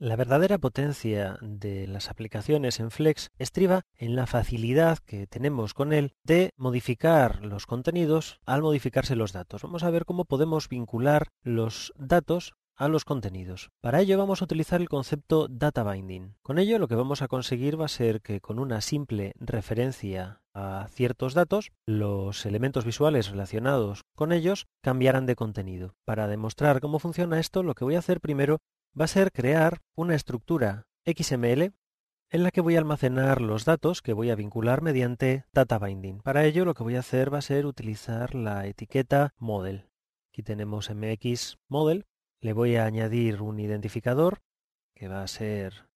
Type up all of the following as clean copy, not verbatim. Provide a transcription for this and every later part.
La verdadera potencia de las aplicaciones en Flex estriba en la facilidad que tenemos con él de modificar los contenidos al modificarse los datos. Vamos a ver cómo podemos vincular los datos a los contenidos. Para ello vamos a utilizar el concepto data binding. Con ello lo que vamos a conseguir va a ser que con una simple referencia a ciertos datos, los elementos visuales relacionados con ellos cambiarán de contenido. Para demostrar cómo funciona esto, lo que voy a hacer primero va a ser crear una estructura XML en la que voy a almacenar los datos que voy a vincular mediante data binding. Para ello lo que voy a hacer va a ser utilizar la etiqueta model. Aquí tenemos mx model. Le voy a añadir un identificador que va a ser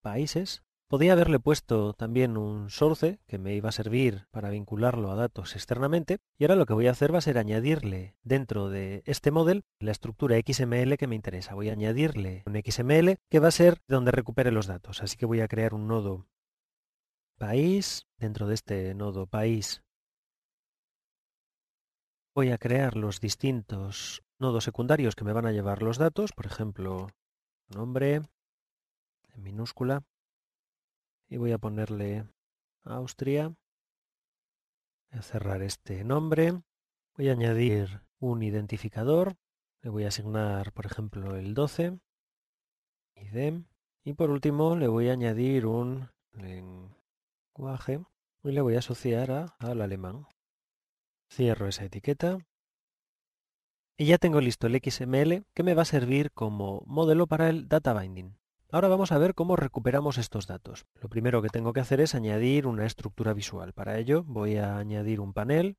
países. Podría haberle puesto también un source que me iba a servir para vincularlo a datos externamente, y ahora lo que voy a hacer va a ser añadirle dentro de este model la estructura XML que me interesa. Voy a añadirle un XML que va a ser donde recupere los datos, así que voy a crear un nodo país. Dentro de este nodo país voy a crear los distintos nodos secundarios que me van a llevar los datos, por ejemplo, nombre en minúscula, y voy a ponerle Austria. Voy a cerrar este nombre. Voy a añadir un identificador. Le voy a asignar, por ejemplo, el 12, ID. Y por último le voy a añadir un lenguaje y le voy a asociar al alemán. Cierro esa etiqueta. Y ya tengo listo el XML que me va a servir como modelo para el data binding. Ahora vamos a ver cómo recuperamos estos datos. Lo primero que tengo que hacer es añadir una estructura visual. Para ello voy a añadir un panel.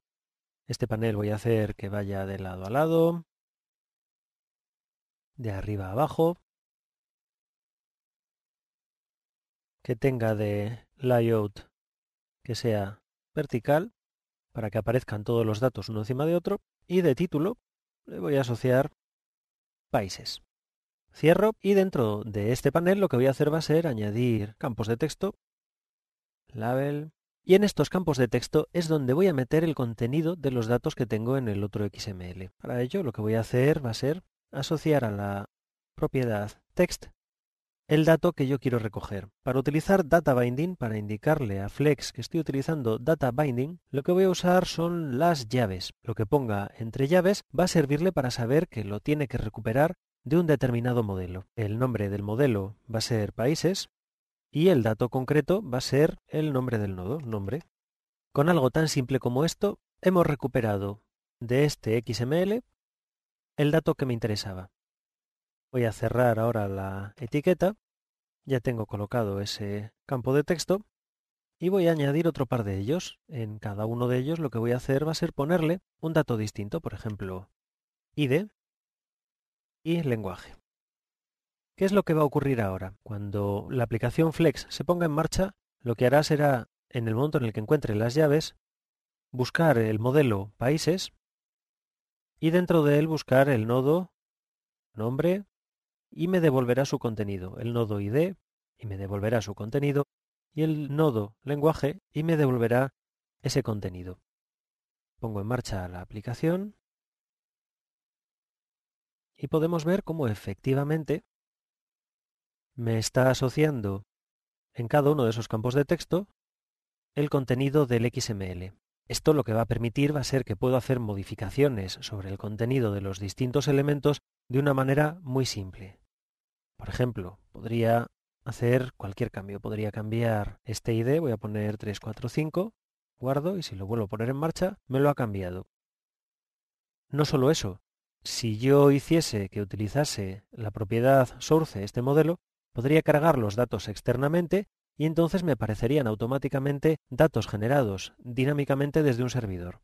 Este panel voy a hacer que vaya de lado a lado, de arriba a abajo, que tenga de layout que sea vertical para que aparezcan todos los datos uno encima de otro, y de título le voy a asociar países. Cierro y dentro de este panel lo que voy a hacer va a ser añadir campos de texto, label, y en estos campos de texto es donde voy a meter el contenido de los datos que tengo en el otro XML. Para ello lo que voy a hacer va a ser asociar a la propiedad text el dato que yo quiero recoger. Para utilizar data binding, para indicarle a Flex que estoy utilizando data binding, lo que voy a usar son las llaves. Lo que ponga entre llaves va a servirle para saber que lo tiene que recuperar de un determinado modelo. El nombre del modelo va a ser países y el dato concreto va a ser el nombre del nodo, nombre. Con algo tan simple como esto, hemos recuperado de este XML el dato que me interesaba. Voy a cerrar ahora la etiqueta. Ya tengo colocado ese campo de texto y voy a añadir otro par de ellos. En cada uno de ellos lo que voy a hacer va a ser ponerle un dato distinto, por ejemplo, ID y lenguaje. ¿Qué es lo que va a ocurrir ahora? Cuando la aplicación Flex se ponga en marcha, lo que hará será, en el momento en el que encuentre las llaves, buscar el modelo países y dentro de él buscar el nodo nombre y me devolverá su contenido, el nodo ID y me devolverá su contenido y el nodo lenguaje y me devolverá ese contenido. Pongo en marcha la aplicación y podemos ver cómo efectivamente me está asociando en cada uno de esos campos de texto el contenido del XML. Esto lo que va a permitir va a ser que puedo hacer modificaciones sobre el contenido de los distintos elementos de una manera muy simple. Por ejemplo, podría hacer cualquier cambio. Podría cambiar este ID, voy a poner 345, guardo y si lo vuelvo a poner en marcha, me lo ha cambiado. No solo eso, si yo hiciese que utilizase la propiedad source, este modelo, podría cargar los datos externamente y entonces me aparecerían automáticamente datos generados dinámicamente desde un servidor.